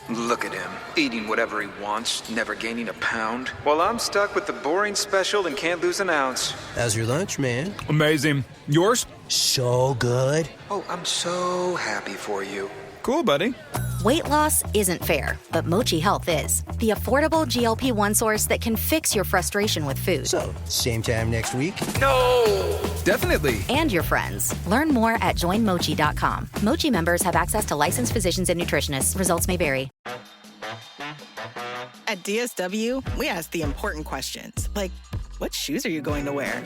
Look at him, eating whatever he wants, never gaining a pound, while I'm stuck with the boring special and can't lose an ounce. How's your lunch, man? Amazing. Yours? So good. Oh, I'm so happy for you. Cool, buddy. Weight loss isn't fair, but Mochi Health is. The affordable GLP-1 source that can fix your frustration with food. So, same time next week? No! Definitely. And your friends. Learn more at joinmochi.com. Mochi members have access to licensed physicians and nutritionists. Results may vary. At DSW, we ask the important questions, like, what shoes are you going to wear?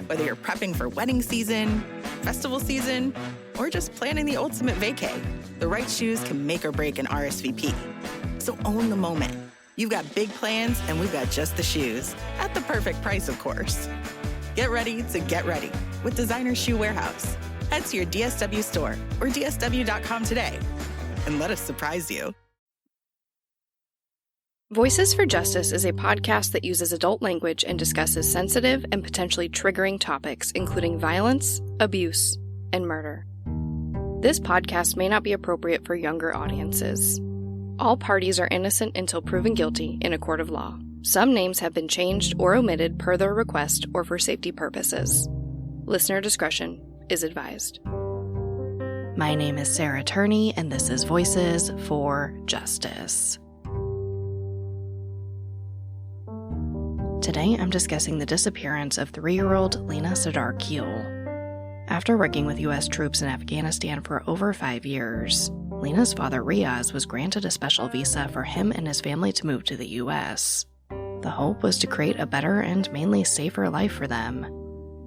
Whether you're prepping for wedding season, festival season, or just planning the ultimate vacay, the right shoes can make or break an RSVP. So own the moment. You've got big plans, and we've got just the shoes. At the perfect price, of course. Get ready to get ready with Designer Shoe Warehouse. Head to your DSW store or dsw.com today and let us surprise you. Voices for Justice is a podcast that uses adult language and discusses sensitive and potentially triggering topics, including violence, abuse, and murder. This podcast may not be appropriate for younger audiences. All parties are innocent until proven guilty in a court of law. Some names have been changed or omitted per their request or for safety purposes. Listener discretion is advised. My name is Sarah Turney, and this is Voices for Justice. Today, I'm discussing the disappearance of 3-year-old Lina Sardar Khil. After working with U.S. troops in Afghanistan for over 5 years, Lina's father Riaz was granted a special visa for him and his family to move to the U.S. The hope was to create a better and mainly safer life for them.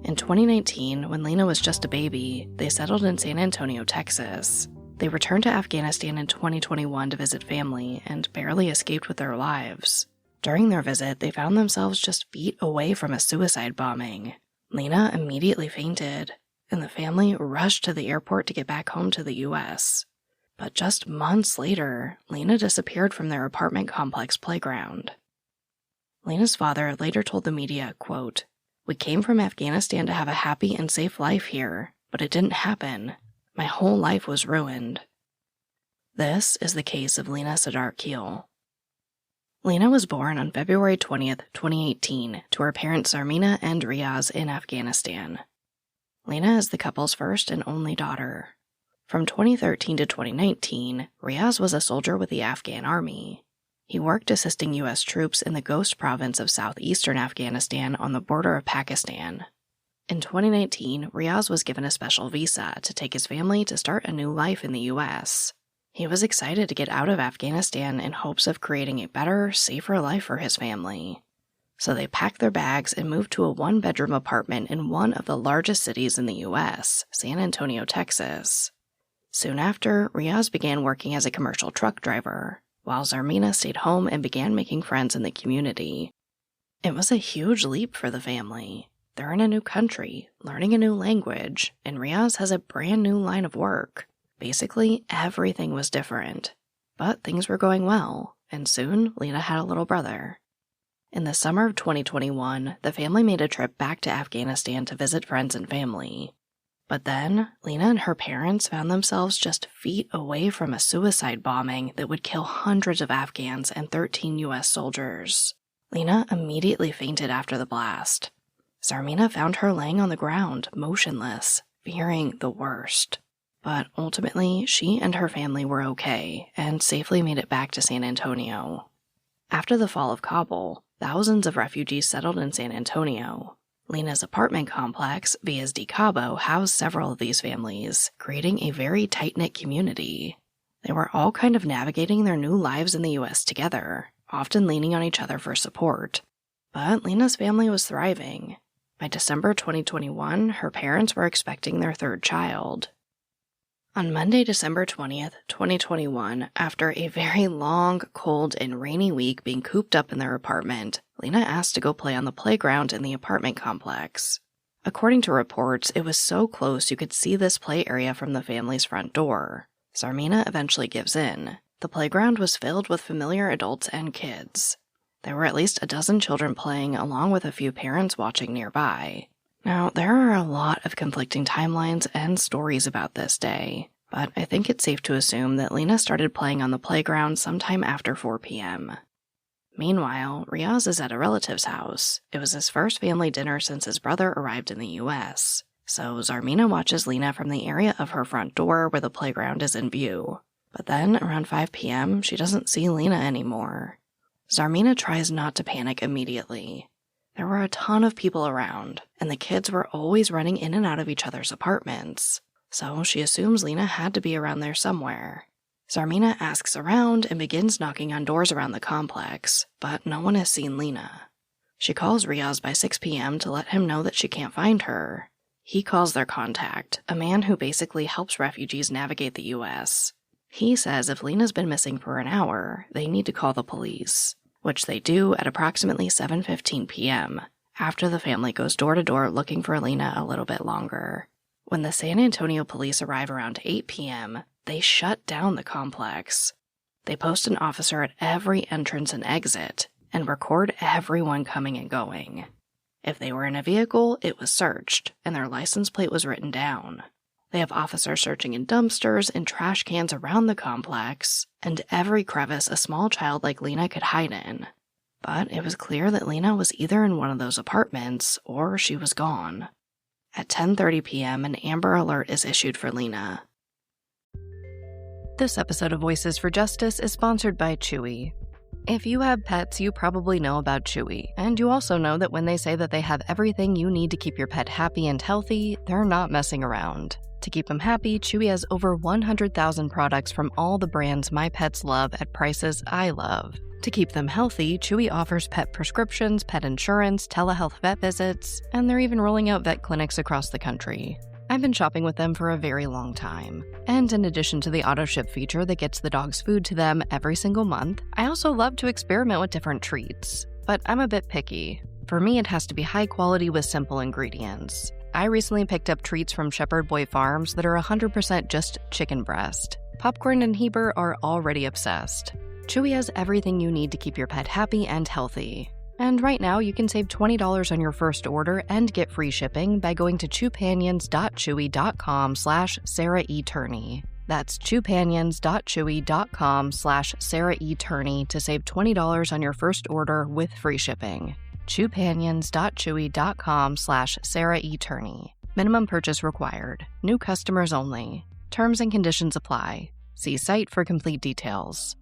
In 2019, when Lina was just a baby, they settled in San Antonio, Texas. They returned to Afghanistan in 2021 to visit family and barely escaped with their lives. During their visit, they found themselves just feet away from a suicide bombing. Lina immediately fainted, and the family rushed to the airport to get back home to the U.S. But just months later, Lina disappeared from their apartment complex playground. Lina's father later told the media, quote, "We came from Afghanistan to have a happy and safe life here, but it didn't happen. My whole life was ruined." This is the case of Lina Sardar Khil. Lina was born on February 20th, 2018, to her parents Zarmina and Riaz in Afghanistan. Lina is the couple's first and only daughter. From 2013 to 2019, Riaz was a soldier with the Afghan army. He worked assisting U.S. troops in the Ghost province of southeastern Afghanistan on the border of Pakistan. In 2019, Riaz was given a special visa to take his family to start a new life in the U.S. He was excited to get out of Afghanistan in hopes of creating a better, safer life for his family. So they packed their bags and moved to a one-bedroom apartment in one of the largest cities in the U.S., San Antonio, Texas. Soon after, Riaz began working as a commercial truck driver, while Zarmina stayed home and began making friends in the community. It was a huge leap for the family. They're in a new country, learning a new language, and Riaz has a brand new line of work. Basically, everything was different. But things were going well, and soon Lina had a little brother. In the summer of 2021, the family made a trip back to Afghanistan to visit friends and family. But then, Lina and her parents found themselves just feet away from a suicide bombing that would kill hundreds of Afghans and 13 U.S. soldiers. Lina immediately fainted after the blast. Zarmina found her laying on the ground, motionless, fearing the worst. But ultimately, she and her family were okay and safely made it back to San Antonio. After the fall of Cabo, thousands of refugees settled in San Antonio. Lina's apartment complex, VSD Cabo, housed several of these families, creating a very tight-knit community. They were all kind of navigating their new lives in the U.S. together, often leaning on each other for support. But Lina's family was thriving. By December 2021, her parents were expecting their third child. On Monday, December 20th, 2021, after a very long, cold, and rainy week being cooped up in their apartment, Lina asked to go play on the playground in the apartment complex. According to reports, it was so close you could see this play area from the family's front door. Zarmina eventually gives in. The playground was filled with familiar adults and kids. There were at least a dozen children playing, along with a few parents watching nearby. Now, there are a lot of conflicting timelines and stories about this day. But I think it's safe to assume that Lina started playing on the playground sometime after 4 p.m. Meanwhile, Riaz is at a relative's house. It was his first family dinner since his brother arrived in the U.S., so Zarmina watches Lina from the area of her front door where the playground is in view. But then, around 5 p.m., she doesn't see Lina anymore. Zarmina tries not to panic immediately. There were a ton of people around, and the kids were always running in and out of each other's apartments, so she assumes Lina had to be around there somewhere. Zarmina asks around and begins knocking on doors around the complex, but no one has seen Lina. She calls Riaz by 6 p.m. to let him know that she can't find her. He calls their contact, a man who basically helps refugees navigate the U.S. He says if Lina's been missing for an hour, they need to call the police, which they do at approximately 7:15 p.m., after the family goes door to door looking for Lina a little bit longer. When the San Antonio police arrive around 8 p.m., they shut down the complex. They post an officer at every entrance and exit, and record everyone coming and going. If they were in a vehicle, it was searched, and their license plate was written down. They have officers searching in dumpsters and trash cans around the complex, and every crevice a small child like Lina could hide in. But it was clear that Lina was either in one of those apartments, or she was gone. At 10:30 p.m., an Amber Alert is issued for Lina. This episode of Voices for Justice is sponsored by Chewy. If you have pets, you probably know about Chewy, and you also know that when they say that they have everything you need to keep your pet happy and healthy, they're not messing around. To keep them happy, Chewy has over 100,000 products from all the brands my pets love at prices I love. To keep them healthy, Chewy offers pet prescriptions, pet insurance, telehealth vet visits, and they're even rolling out vet clinics across the country. I've been shopping with them for a very long time. And in addition to the auto-ship feature that gets the dog's food to them every single month, I also love to experiment with different treats. But I'm a bit picky. For me, it has to be high quality with simple ingredients. I recently picked up treats from Shepherd Boy Farms that are 100% just chicken breast. Popcorn and Heber are already obsessed. Chewy has everything you need to keep your pet happy and healthy. And right now, you can save $20 on your first order and get free shipping by going to chewpanions.chewy.com/Sarah E. Turney. That's chewpanions.chewy.com/Sarah E. Turney to save $20 on your first order with free shipping. chewpanions.chewy.com/Sarah E. Turney. Minimum purchase required. New customers only. Terms and conditions apply. See site for complete details.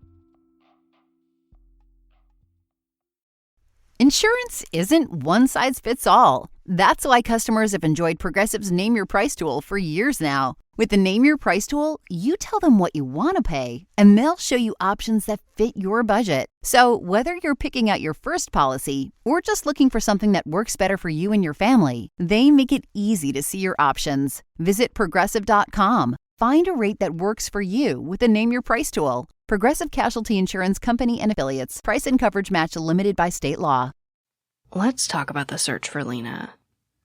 Insurance isn't one size fits all. That's why customers have enjoyed Progressive's Name Your Price tool for years now. With the Name Your Price tool, you tell them what you want to pay, and they'll show you options that fit your budget. So whether you're picking out your first policy or just looking for something that works better for you and your family, they make it easy to see your options. Visit Progressive.com. Find a rate that works for you with the Name Your Price tool. Progressive Casualty Insurance Company and Affiliates. Price and coverage match limited by state law. Let's talk about the search for Lina.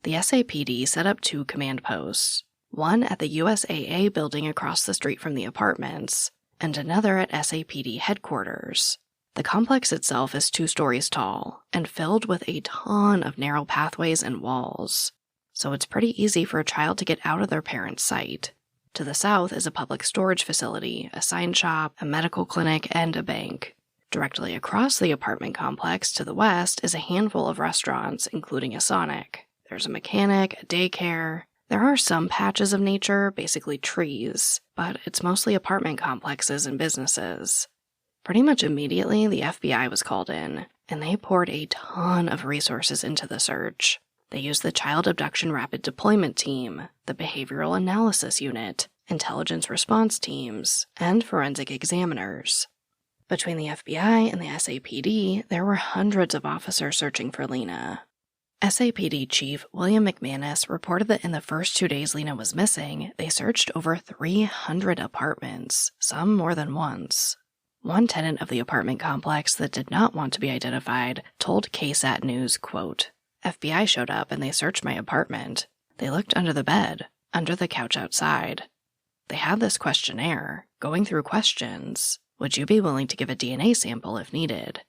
The SAPD set up 2 command posts, one at the USAA building across the street from the apartments, and another at SAPD headquarters. The complex itself is 2 stories tall and filled with a ton of narrow pathways and walls, so it's pretty easy for a child to get out of their parents' sight. To the south is a public storage facility, a sign shop, a medical clinic, and a bank. Directly across the apartment complex to the west is a handful of restaurants, including a Sonic. There's a mechanic, a daycare. There are some patches of nature, basically trees, but it's mostly apartment complexes and businesses. Pretty much immediately, the FBI was called in, and they poured a ton of resources into the search. They used the Child Abduction Rapid Deployment Team, the Behavioral Analysis Unit, Intelligence Response Teams, and forensic examiners. Between the FBI and the SAPD, there were hundreds of officers searching for Lina. SAPD Chief William McManus reported that in the first 2 days Lina was missing, they searched over 300 apartments, some more than once. One tenant of the apartment complex that did not want to be identified told KSAT News, quote, FBI showed up and they searched my apartment. They looked under the bed, under the couch outside. They had this questionnaire, going through questions. Would you be willing to give a DNA sample if needed?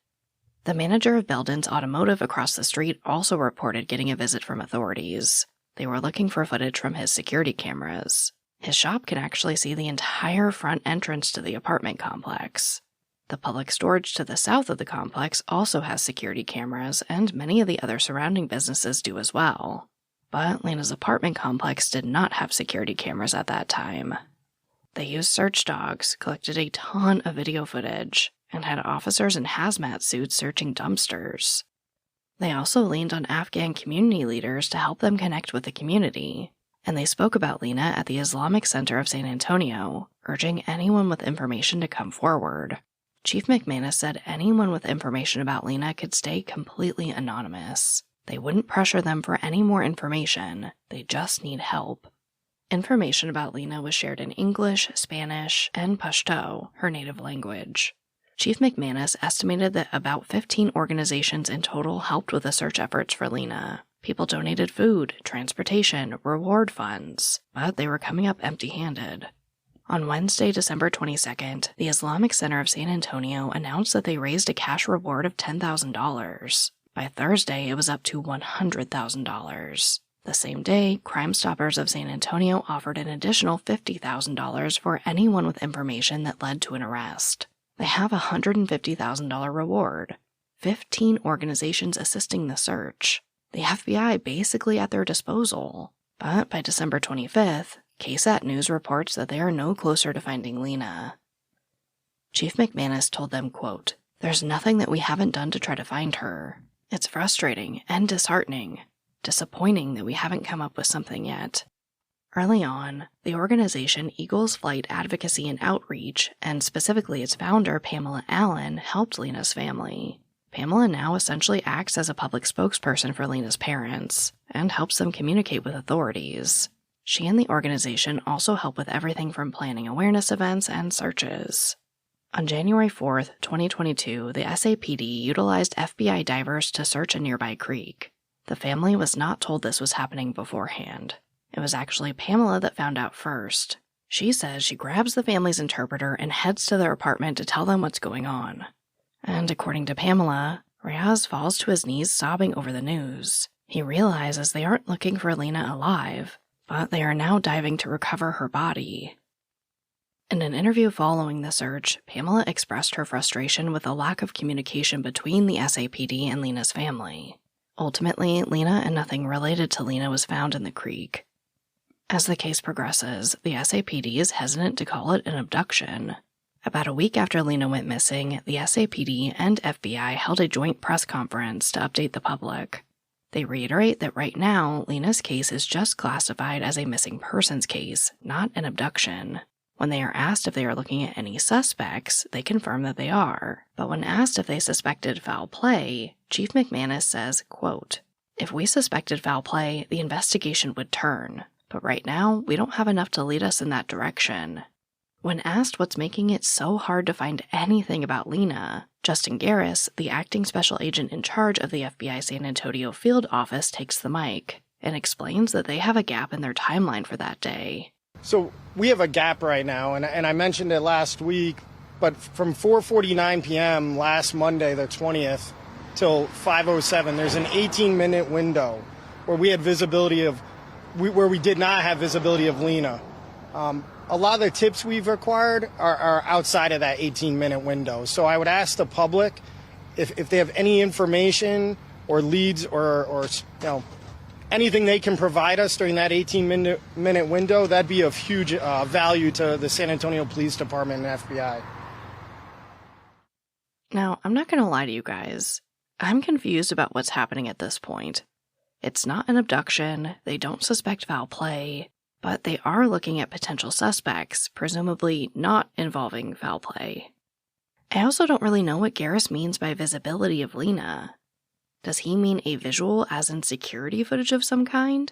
The manager of Belden's Automotive across the street also reported getting a visit from authorities. They were looking for footage from his security cameras. His shop can actually see the entire front entrance to the apartment complex. The public storage to the south of the complex also has security cameras, and many of the other surrounding businesses do as well. But Lina's apartment complex did not have security cameras at that time. They used search dogs, collected a ton of video footage, and had officers in hazmat suits searching dumpsters. They also leaned on Afghan community leaders to help them connect with the community, and they spoke about Lina at the Islamic Center of San Antonio, urging anyone with information to come forward. Chief McManus said anyone with information about Lina could stay completely anonymous. They wouldn't pressure them for any more information, they just need help. Information about Lina was shared in English, Spanish, and Pashto, her native language. Chief McManus estimated that about 15 organizations in total helped with the search efforts for Lina. People donated food, transportation, reward funds, but they were coming up empty-handed. On Wednesday, December 22nd, the Islamic Center of San Antonio announced that they raised a cash reward of $10,000. By Thursday, it was up to $100,000. The same day, Crime Stoppers of San Antonio offered an additional $50,000 for anyone with information that led to an arrest. They have a $150,000 reward. 15 organizations assisting the search. The FBI basically at their disposal. But by December 25th, KSAT News reports that they are no closer to finding Lina. Chief McManus told them, quote, "There's nothing that we haven't done to try to find her. It's frustrating and disheartening. Disappointing that we haven't come up with something yet." Early on, the organization Eagles Flight Advocacy and Outreach, and specifically its founder Pamela Allen, helped Lina's family. Pamela now essentially acts as a public spokesperson for Lina's parents, and helps them communicate with authorities. She and the organization also help with everything from planning awareness events and searches. On January 4th, 2022, the SAPD utilized FBI divers to search a nearby creek. The family was not told this was happening beforehand. It was actually Pamela that found out first. She says she grabs the family's interpreter and heads to their apartment to tell them what's going on. And according to Pamela, Riaz falls to his knees sobbing over the news. He realizes they aren't looking for Lina alive, but they are now diving to recover her body. In an interview following the search, Pamela expressed her frustration with the lack of communication between the SAPD and Lina's family. Ultimately, Lina and nothing related to Lina was found in the creek. As the case progresses, the SAPD is hesitant to call it an abduction. About a week after Lina went missing, the SAPD and FBI held a joint press conference to update the public. They reiterate that right now, Lina's case is just classified as a missing persons case, not an abduction. When they are asked if they are looking at any suspects, they confirm that they are. But when asked if they suspected foul play, Chief McManus says, quote, "If we suspected foul play, the investigation would turn. But right now, we don't have enough to lead us in that direction." When asked what's making it so hard to find anything about Lina, Justin Garris, the acting special agent in charge of the FBI San Antonio field office, takes the mic and explains that they have a gap in their timeline for that day. So we have a gap right now, and I mentioned it last week, but from 4:49 p.m. last Monday, the 20th, till 5:07, there's an 18-minute window where we had visibility of, where we did not have visibility of Lina. A lot of the tips we've acquired are outside of that 18-minute window. So I would ask the public if they have any information or leads or anything they can provide us during that 18-minute window, that'd be of huge value to the San Antonio Police Department and FBI. Now, I'm not going to lie to you guys. I'm confused about what's happening at this point. It's not an abduction, they don't suspect foul play, but they are looking at potential suspects, presumably not involving foul play. I also don't really know what Garris means by visibility of Lina. Does he mean a visual as in security footage of some kind?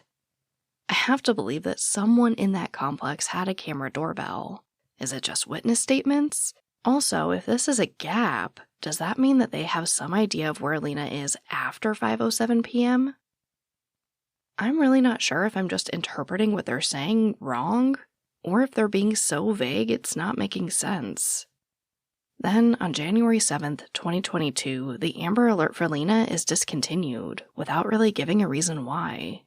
I have to believe that someone in that complex had a camera doorbell. Is it just witness statements? Also, if this is a gap, does that mean that they have some idea of where Lina is after 5:07 p.m.? I'm really not sure if I'm just interpreting what they're saying wrong, or if they're being so vague it's not making sense. Then, on January 7th, 2022, the Amber Alert for Lina is discontinued, without really giving a reason why.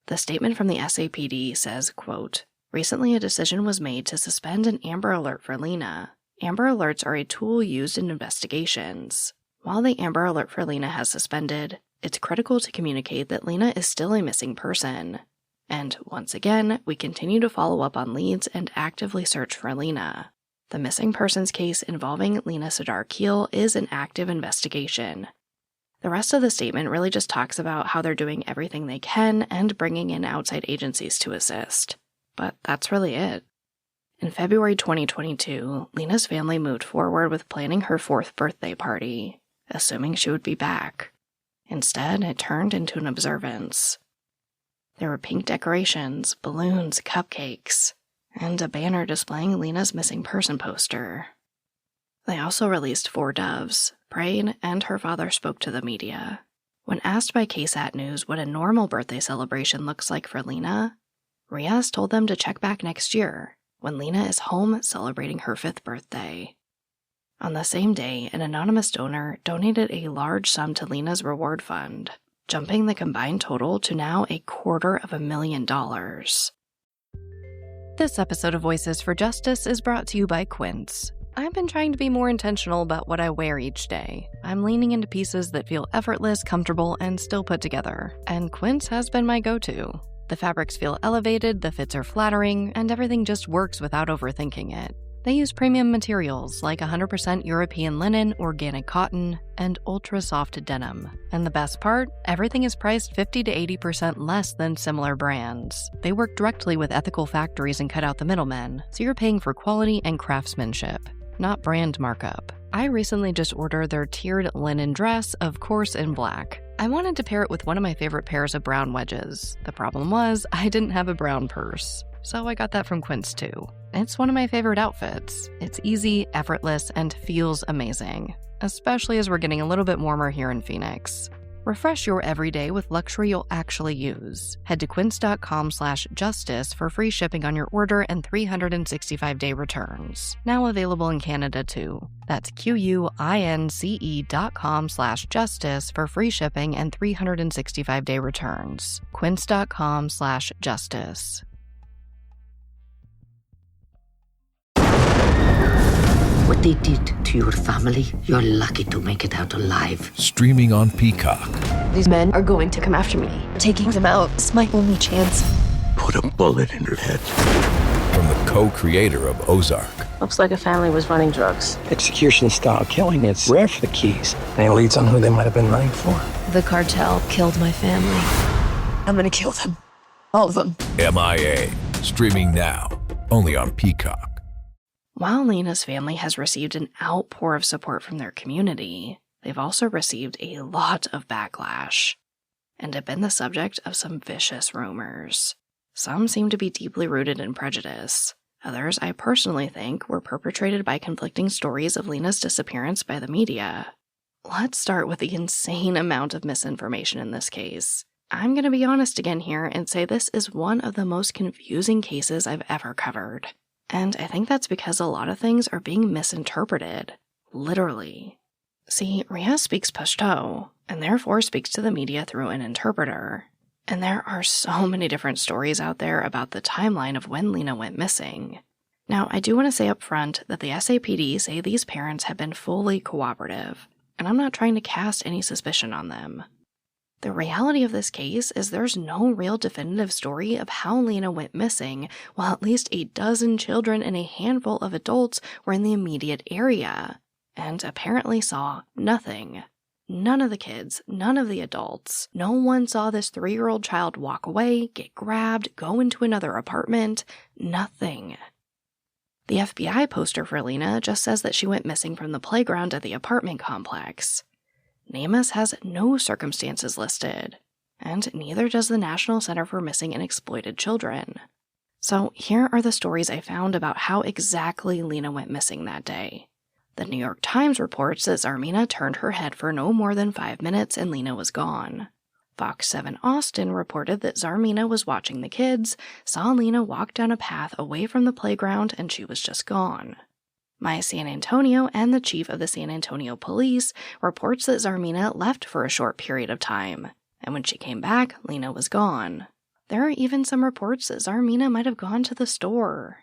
The statement from the SAPD says, quote, Recently, a decision was made to suspend an Amber Alert for Lina. Amber Alerts are a tool used in investigations. While the Amber Alert for Lina has suspended, it's critical to communicate that Lina is still a missing person. And once again, we continue to follow up on leads and actively search for Lina. The missing persons case involving Lina Sardar Khil is an active investigation. The rest of the statement really just talks about how they're doing everything they can and bringing in outside agencies to assist. But that's really it. In February 2022, Lina's family moved forward with planning her 4th birthday party, assuming she would be back. Instead, it turned into an observance. There were pink decorations, balloons, cupcakes, and a banner displaying Lina's missing person poster. They also released 4 doves, prayed, and her father spoke to the media. When asked by KSAT News what a normal birthday celebration looks like for Lina, Riaz told them to check back next year, when Lina is home celebrating her 5th birthday. On the same day, an anonymous donor donated a large sum to Lina's reward fund, jumping the combined total to now $250,000. This episode of Voices for Justice is brought to you by Quince. I've been trying to be more intentional about what I wear each day. I'm leaning into pieces that feel effortless, comfortable, and still put together, and Quince has been my go-to. The fabrics feel elevated, the fits are flattering, and everything just works without overthinking it. They use premium materials like 100% European linen, organic cotton, and ultra-soft denim. And the best part? Everything is priced 50 to 80% less than similar brands. They work directly with ethical factories and cut out the middlemen, so you're paying for quality and craftsmanship, not brand markup. I recently just ordered their tiered linen dress, of course in black. I wanted to pair it with one of my favorite pairs of brown wedges. The problem was, I didn't have a brown purse. So I got that from Quince too. It's one of my favorite outfits. It's easy, effortless, and feels amazing, especially as we're getting a little bit warmer here in Phoenix. Refresh your everyday with luxury you'll actually use. Head to quince.com/justice for free shipping on your order and 365-day returns. Now available in Canada too. That's QUINCE.com/justice for free shipping and 365-day returns. Quince.com/justice. What they did to your family, you're lucky to make it out alive. Streaming on Peacock. These men are going to come after me. Taking them out is my only chance. Put a bullet in her head. From the co-creator of Ozark. Looks like a family was running drugs. Execution-style killing, it's rare for the Keys. Any leads on who they might have been running for? The cartel killed my family. I'm gonna kill them. All of them. MIA. Streaming now. Only on Peacock. While Lina's family has received an outpour of support from their community, they've also received a lot of backlash and have been the subject of some vicious rumors. Some seem to be deeply rooted in prejudice. Others, I personally think, were perpetrated by conflicting stories of Lina's disappearance by the media. Let's start with the insane amount of misinformation in this case. I'm going to be honest again here and say this is one of the most confusing cases I've ever covered. And I think that's because a lot of things are being misinterpreted. Literally. See, Riaz speaks Pashto, and therefore speaks to the media through an interpreter. And there are so many different stories out there about the timeline of when Lina went missing. Now, I do want to say up front that the SAPD say these parents have been fully cooperative, and I'm not trying to cast any suspicion on them. The reality of this case is there's no real definitive story of how Lina went missing, while at least a dozen children and a handful of adults were in the immediate area, and apparently saw nothing. None of the kids, none of the adults. No one saw this 3-year-old child walk away, get grabbed, go into another apartment. Nothing. The FBI poster for Lina just says that she went missing from the playground at the apartment complex. NamUs has no circumstances listed, and neither does the National Center for Missing and Exploited Children. So here are the stories I found about how exactly Lina went missing that day. The New York Times reports that Zarmina turned her head for no more than 5 minutes and Lina was gone. Fox 7 Austin reported that Zarmina was watching the kids, saw Lina walk down a path away from the playground, and she was just gone. My San Antonio and the chief of the San Antonio police reports that Zarmina left for a short period of time, and when she came back, Lina was gone. There are even some reports that Zarmeena might have gone to the store.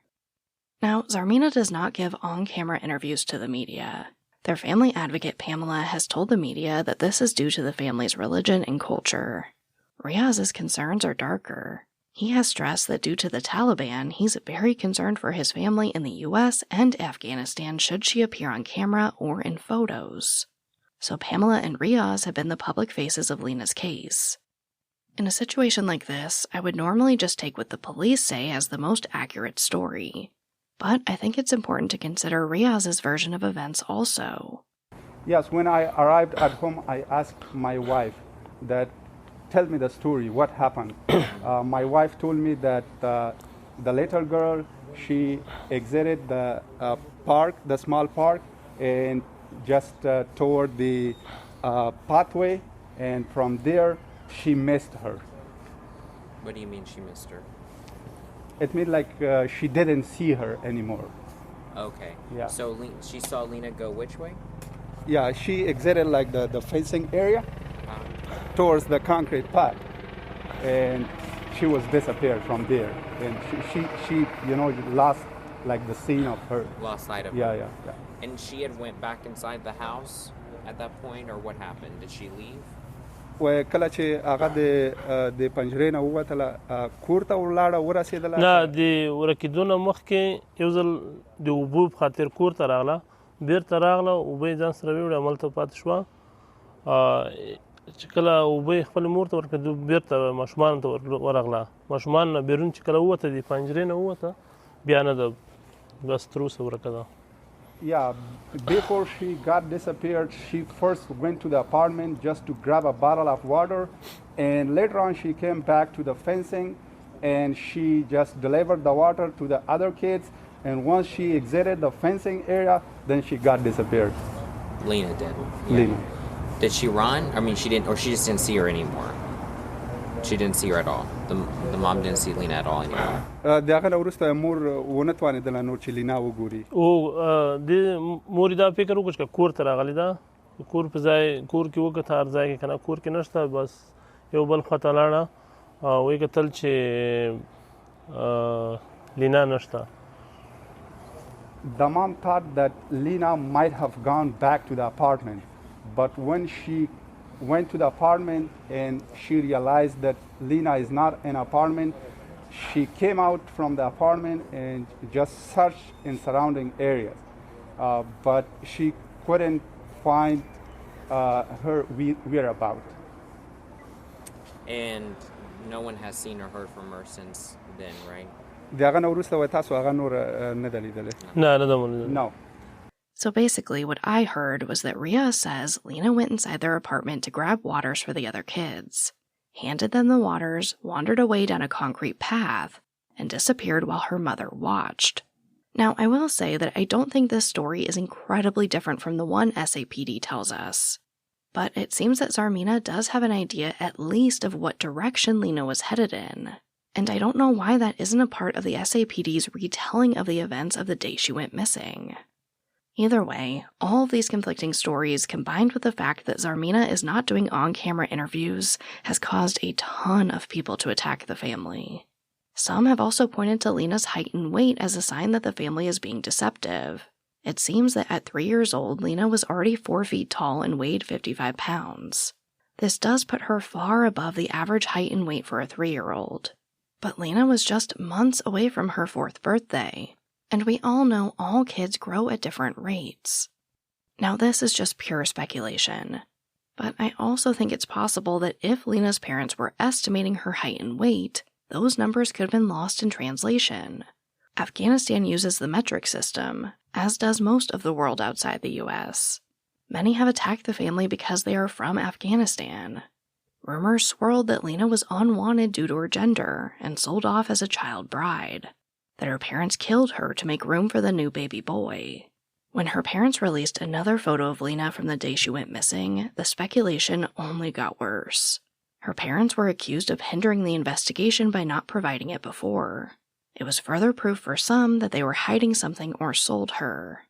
Now, Zarmeena does not give on-camera interviews to the media. Their family advocate Pamela has told the media that this is due to the family's religion and culture. Riaz's concerns are darker. He has stressed that due to the Taliban, he's very concerned for his family in the US and Afghanistan should she appear on camera or in photos. So Pamela and Riaz have been the public faces of Lina's case. In a situation like this, I would normally just take what the police say as the most accurate story. But I think it's important to consider Riaz's version of events also. Yes, when I arrived at home, I asked my wife that, tell me the story, what happened? My wife told me that the little girl, she exited the park, the small park, and just toward the pathway, and from there, she missed her. What do you mean she missed her? It means like she didn't see her anymore. Okay. Yeah. So she saw Lina go which way? Yeah, she exited like the fencing area towards the concrete path, and she was disappeared from there. And she lost like the scene of her. Lost sight of her. her. Yeah. And she had went back inside the house at that point, or what happened? Did she leave? و کله چې هغه د پنجرې نه ووتله کور ته ولاړه ورسېدله نه د ورکېدو نه مخکې یو ځل د اوبو په خاطر کور ته راغله بیرته راغله اوبه یې ځان سره ویوړې هملته پاتې شوه چې کله اوبه یې خپلې مور ته ورکړې بیرته ماشومانو ته ورغله ماشومان نه بیرون چې کله ووته د پنجرې نه ووته بیا نه ده بس تر اوسه ورکه ده. Yeah, before she got disappeared, she first went to the apartment just to grab a bottle of water, and later on she came back to the fencing and she just delivered the water to the other kids, and once she exited the fencing area, then she got disappeared. Lina did. Yeah. Lina. Did she run? I mean, she didn't, or she just didn't see her anymore? She didn't see her at all. The mom didn't see Lina at all anymore. دغه وروسته مور ونه توانېدله نور چې لینا وګوري. او د مور دا فکر وکړ چې کور ته راغلی ده کور په ځای کور کې وکړه هر ځای کې کنه کور کې نشته بس یو بل خواته لاړه او یې کتل چې لینا نشته. The mom thought that Lina might have gone back to the apartment, but when she went to the apartment and she realized that Lina is not in an apartment, she came out from the apartment and just searched in surrounding areas. But she couldn't find her whereabouts. And no one has seen or heard from her since then, right? No. So basically, what I heard was that Riaz says Lina went inside their apartment to grab waters for the other kids, handed them the waters, wandered away down a concrete path, and disappeared while her mother watched. Now, I will say that I don't think this story is incredibly different from the one SAPD tells us. But it seems that Zarmeena does have an idea at least of what direction Lina was headed in. And I don't know why that isn't a part of the SAPD's retelling of the events of the day she went missing. Either way, all of these conflicting stories combined with the fact that Zarmeena is not doing on-camera interviews has caused a ton of people to attack the family. Some have also pointed to Lina's height and weight as a sign that the family is being deceptive. It seems that at 3 years old, Lina was already 4 feet tall and weighed 55 pounds. This does put her far above the average height and weight for a 3-year-old. But Lina was just months away from her 4th birthday. And we all know all kids grow at different rates. Now, this is just pure speculation. But I also think it's possible that if Lina's parents were estimating her height and weight, those numbers could have been lost in translation. Afghanistan uses the metric system, as does most of the world outside the US. Many have attacked the family because they are from Afghanistan. Rumors swirled that Lina was unwanted due to her gender and sold off as a child bride. That her parents killed her to make room for the new baby boy. When her parents released another photo of Lina from the day she went missing, the speculation only got worse. Her parents were accused of hindering the investigation by not providing it before. It was further proof for some that they were hiding something or sold her.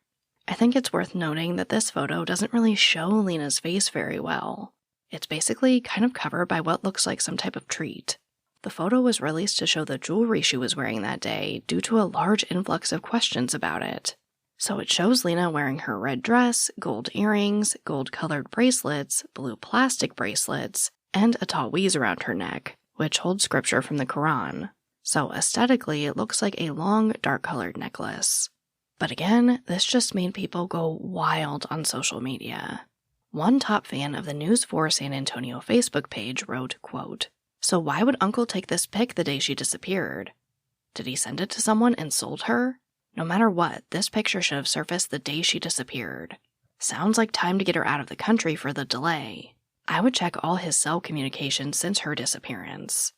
I think it's worth noting that this photo doesn't really show Lina's face very well. It's basically kind of covered by what looks like some type of treat. The photo was released to show the jewelry she was wearing that day due to a large influx of questions about it. So it shows Lina wearing her red dress, gold earrings, gold-colored bracelets, blue plastic bracelets, and a Taweez around her neck, which holds scripture from the Quran. So aesthetically, it looks like a long, dark-colored necklace. But again, this just made people go wild on social media. One top fan of the News 4 San Antonio Facebook page wrote, quote, "So why would Uncle take this pic the day she disappeared? Did he send it to someone and sold her? No matter what, this picture should have surfaced the day she disappeared. Sounds like time to get her out of the country for the delay. I would check all his cell communications since her disappearance."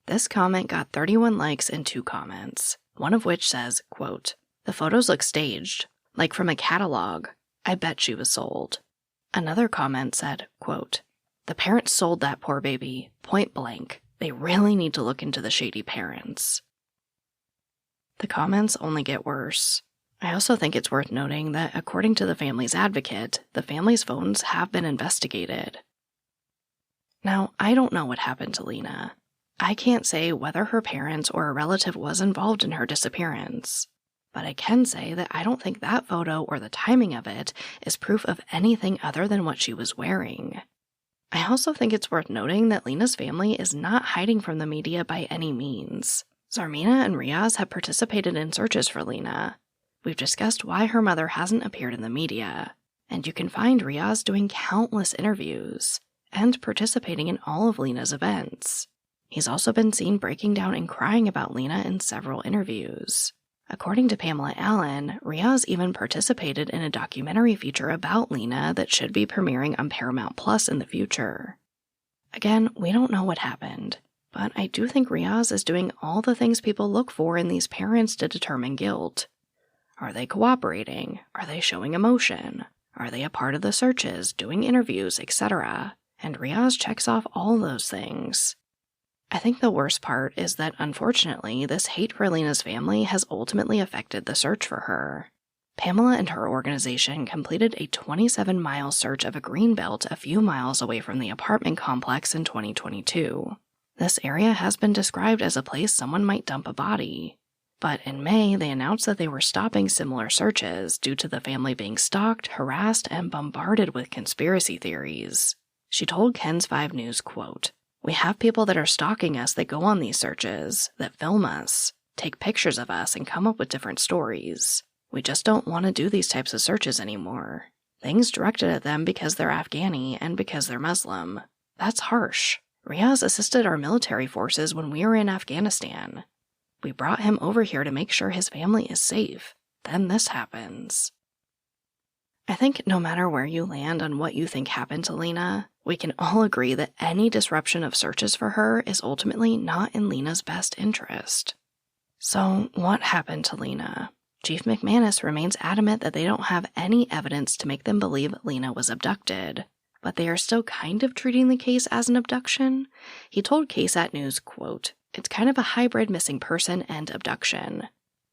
This comment got 31 likes and 2 comments, one of which says, quote, "The photos look staged, like from a catalog. I bet she was sold." Another comment said, quote, "The parents sold that poor baby, point blank. They really need to look into the shady parents." The comments only get worse. I also think it's worth noting that according to the family's advocate, the family's phones have been investigated. Now, I don't know what happened to Lina. I can't say whether her parents or a relative was involved in her disappearance. But I can say that I don't think that photo or the timing of it is proof of anything other than what she was wearing. I also think it's worth noting that Lina's family is not hiding from the media by any means. Zarmeena and Riaz have participated in searches for Lina. We've discussed why her mother hasn't appeared in the media, and you can find Riaz doing countless interviews and participating in all of Lina's events. He's also been seen breaking down and crying about Lina in several interviews. According to Pamela Allen, Riaz even participated in a documentary feature about Lina that should be premiering on Paramount Plus in the future. Again, we don't know what happened, but I do think Riaz is doing all the things people look for in these parents to determine guilt. Are they cooperating? Are they showing emotion? Are they a part of the searches, doing interviews, etc.? And Riaz checks off all those things. I think the worst part is that, unfortunately, this hate for Lina's family has ultimately affected the search for her. Pamela and her organization completed a 27-mile search of a greenbelt a few miles away from the apartment complex in 2022. This area has been described as a place someone might dump a body. But in May, they announced that they were stopping similar searches due to the family being stalked, harassed, and bombarded with conspiracy theories. She told Ken's 5 News, quote, "We have people that are stalking us that go on these searches, that film us, take pictures of us, and come up with different stories. We just don't want to do these types of searches anymore. Things directed at them because they're Afghani and because they're Muslim. That's harsh. Riaz assisted our military forces when we were in Afghanistan. We brought him over here to make sure his family is safe. Then this happens." I think no matter where you land on what you think happened to Lina, we can all agree that any disruption of searches for her is ultimately not in Lina's best interest. So, what happened to Lina? Chief McManus remains adamant that they don't have any evidence to make them believe Lina was abducted, but they are still kind of treating the case as an abduction. He told KSAT News, quote, "It's kind of a hybrid missing person and abduction.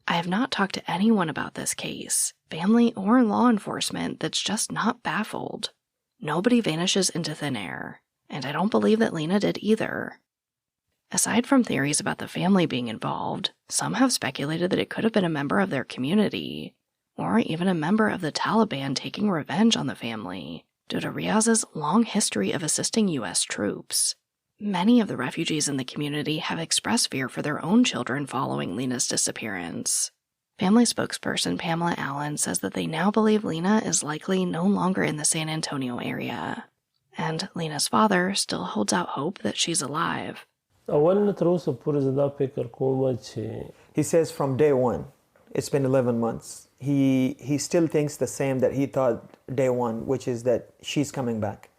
I have not talked to anyone about this case, family or law enforcement, that's just not baffled. Nobody vanishes into thin air, and I don't believe that Lina did either." Aside from theories about the family being involved, some have speculated that it could have been a member of their community, or even a member of the Taliban taking revenge on the family, due to Riaz's long history of assisting U.S. troops. Many of the refugees in the community have expressed fear for their own children following Lina's disappearance. Family spokesperson Pamela Allen says that they now believe Lina is likely no longer in the San Antonio area, and Lina's father still holds out hope that she's alive. He says from day one, it's been 11 months. He still thinks the same that he thought day one, which is that she's coming back.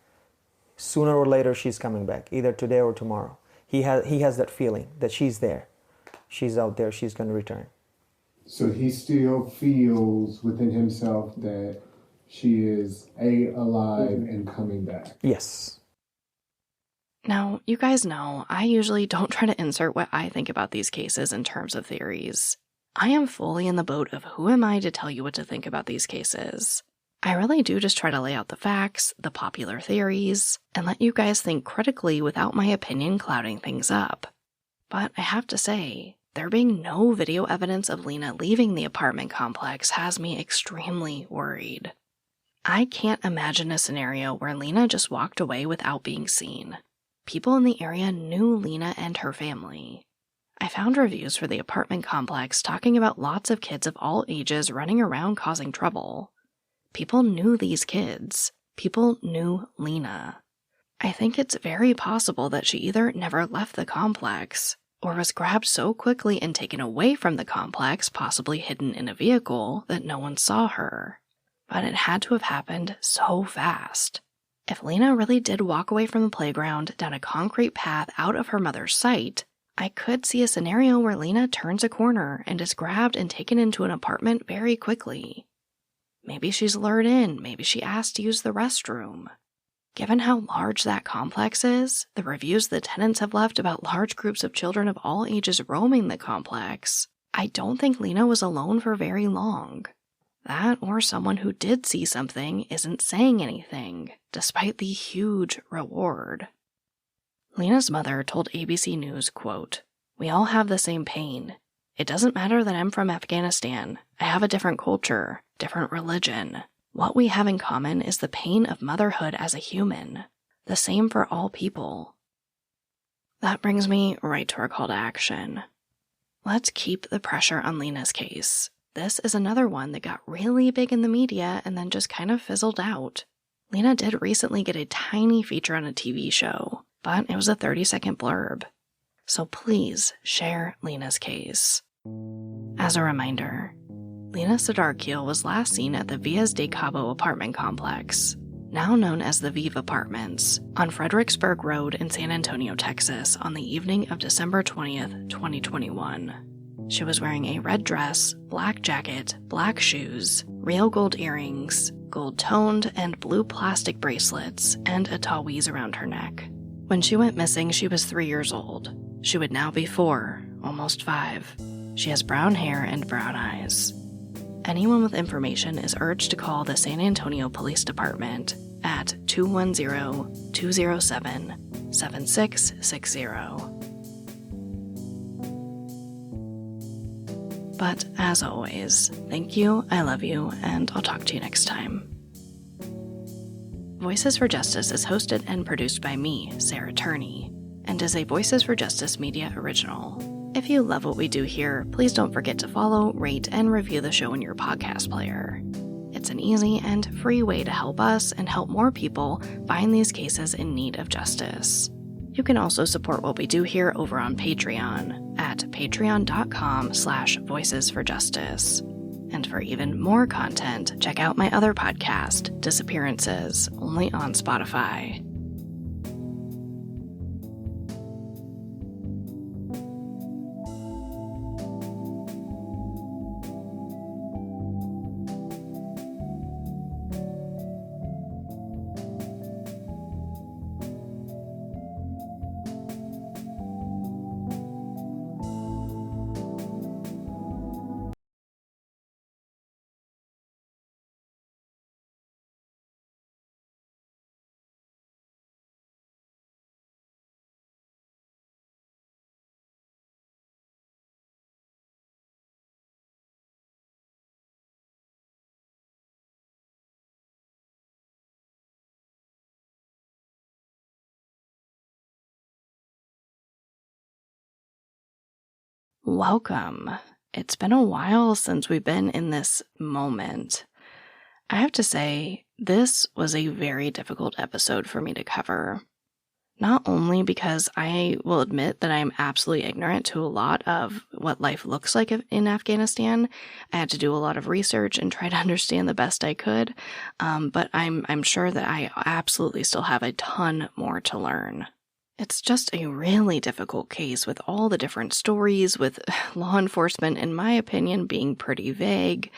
Sooner or later, she's coming back, either today or tomorrow. He has that feeling that she's there. She's out there. She's going to return. So he still feels within himself that she is alive and coming back. Yes. Now, you guys know, I usually don't try to insert what I think about these cases in terms of theories. I am fully in the boat of who am I to tell you what to think about these cases. I really do just try to lay out the facts, the popular theories, and let you guys think critically without my opinion clouding things up. But I have to say, there being no video evidence of Lina leaving the apartment complex has me extremely worried. I can't imagine a scenario where Lina just walked away without being seen. People in the area knew Lina and her family. I found reviews for the apartment complex talking about lots of kids of all ages running around causing trouble. People knew these kids. People knew Lina. I think it's very possible that she either never left the complex or was grabbed so quickly and taken away from the complex, possibly hidden in a vehicle, that no one saw her. But it had to have happened so fast. If Lina really did walk away from the playground down a concrete path out of her mother's sight, I could see a scenario where Lina turns a corner and is grabbed and taken into an apartment very quickly. Maybe she's lured in, maybe she asked to use the restroom. Given how large that complex is, the reviews the tenants have left about large groups of children of all ages roaming the complex, I don't think Lina was alone for very long. That or someone who did see something isn't saying anything, despite the huge reward. Lina's mother told ABC News, quote, "We all have the same pain. It doesn't matter that I'm from Afghanistan. I have a different culture, different religion. What we have in common is the pain of motherhood as a human, the same for all people." That brings me right to our call to action. Let's keep the pressure on Lina's case. This is another one that got really big in the media and then just kind of fizzled out. Lina did recently get a tiny feature on a TV show, but it was a 30-second blurb. So please share Lina's case. As a reminder, Lina Sardar Khil was last seen at the Vive de Cabo apartment complex, now known as the Vive Apartments, on Fredericksburg Road in San Antonio, Texas, on the evening of December 20th, 2021. She was wearing a red dress, black jacket, black shoes, real gold earrings, gold-toned and blue plastic bracelets, and a Taweez around her neck. When she went missing, she was 3 years old. She would now be 4, almost 5. She has brown hair and brown eyes. Anyone with information is urged to call the San Antonio Police Department at 210-207-7660. But as always, thank you, I love you, and I'll talk to you next time. Voices for Justice is hosted and produced by me, Sarah Turney, and is a Voices for Justice media original. If you love what we do here, please don't forget to follow, rate, and review the show in your podcast player. It's an easy and free way to help us and help more people find these cases in need of justice. You can also support what we do here over on Patreon at patreon.com/voicesforjustice. And for even more content, check out my other podcast, Disappearances, only on Spotify. Welcome. It's been a while since we've been in this moment. I have to say, this was a very difficult episode for me to cover. Not only because I will admit that I'm absolutely ignorant to a lot of what life looks like in Afghanistan. I had to do a lot of research and try to understand the best I could, but I'm sure that I absolutely still have a ton more to learn. It's just a really difficult case with all the different stories, with law enforcement, in my opinion, being pretty vague.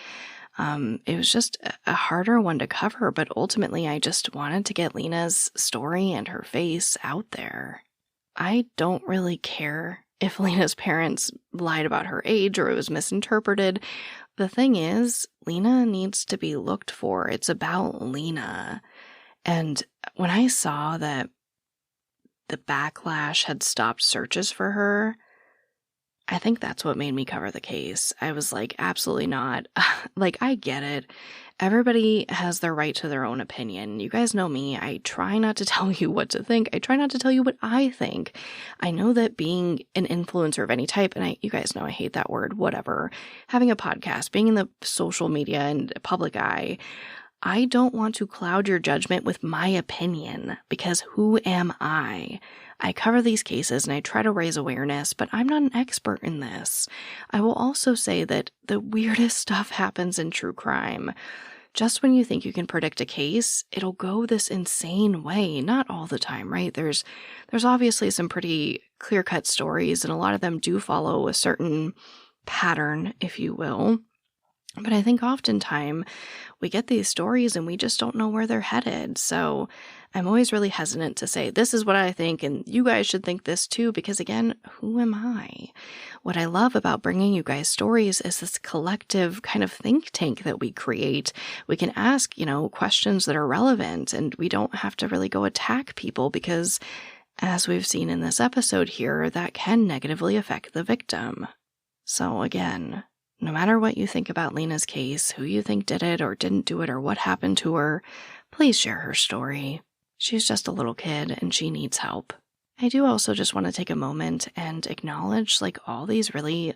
It was just a harder one to cover, but ultimately I just wanted to get Lina's story and her face out there. I don't really care if Lina's parents lied about her age or it was misinterpreted. the thing is, Lina needs to be looked for. It's about Lina. And when I saw that the backlash had stopped searches for her, I think that's what made me cover the case. I was like, absolutely not. Like, I get it. Everybody has their right to their own opinion. You guys know me. I try not to tell you what to think. I try not to tell you what I think. I know that being an influencer of any type, and you guys know I hate that word, whatever, having a podcast, being in the social media and public eye, I don't want to cloud your judgment with my opinion, because who am I? I cover these cases and I try to raise awareness, but I'm not an expert in this. I will also say that the weirdest stuff happens in true crime. Just when you think you can predict a case, it'll go this insane way. Not all the time, right? There's obviously some pretty clear-cut stories, and a lot of them do follow a certain pattern, if you will. But I think oftentimes we get these stories and we just don't know where they're headed. So I'm always really hesitant to say, this is what I think, and you guys should think this too, because again, who am I? What I love about bringing you guys stories is this collective kind of think tank that we create. We can ask, questions that are relevant, and we don't have to really go attack people because, as we've seen in this episode here, that can negatively affect the victim. So again, no matter what you think about Lina's case, who you think did it or didn't do it or what happened to her, please share her story. She's just a little kid and she needs help. I do also just want to take a moment and acknowledge all these really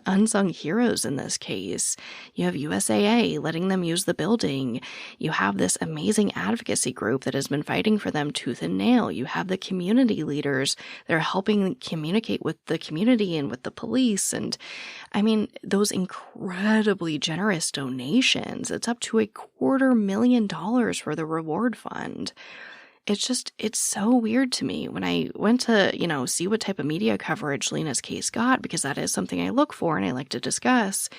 unsung heroes in this case. You have USAA letting them use the building. You have this amazing advocacy group that has been fighting for them tooth and nail. You have the community leaders that are helping communicate with the community and with the police. And I mean, those incredibly generous donations. It's up to $250,000 for the reward fund. It's so weird to me when I went to, see what type of media coverage Lina's case got, because that is something I look for and I like to discuss.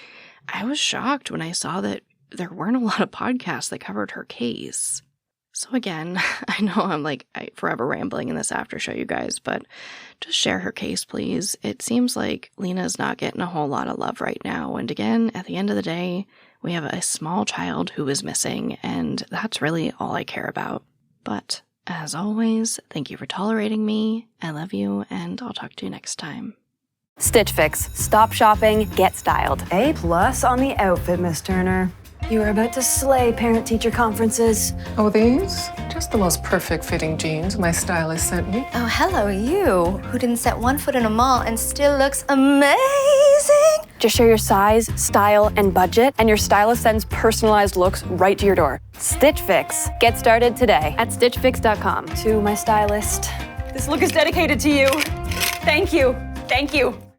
I was shocked when I saw that there weren't a lot of podcasts that covered her case. So again, I know I'm forever rambling in this after show, you guys, but just share her case, please. It seems like Lina's not getting a whole lot of love right now. And again, at the end of the day, we have a small child who is missing, and that's really all I care about. But as always, thank you for tolerating me. I love you, and I'll talk to you next time. Stitch Fix. Stop shopping, get styled. A+ on the outfit, Miss Turner. You are about to slay parent-teacher conferences. Oh, these? Just the most perfect fitting jeans my stylist sent me. Oh, hello, you, who didn't set one foot in a mall and still looks amazing. Just share your size, style, and budget, and your stylist sends personalized looks right to your door. Stitch Fix. Get started today at stitchfix.com. To my stylist. This look is dedicated to you. Thank you. Thank you.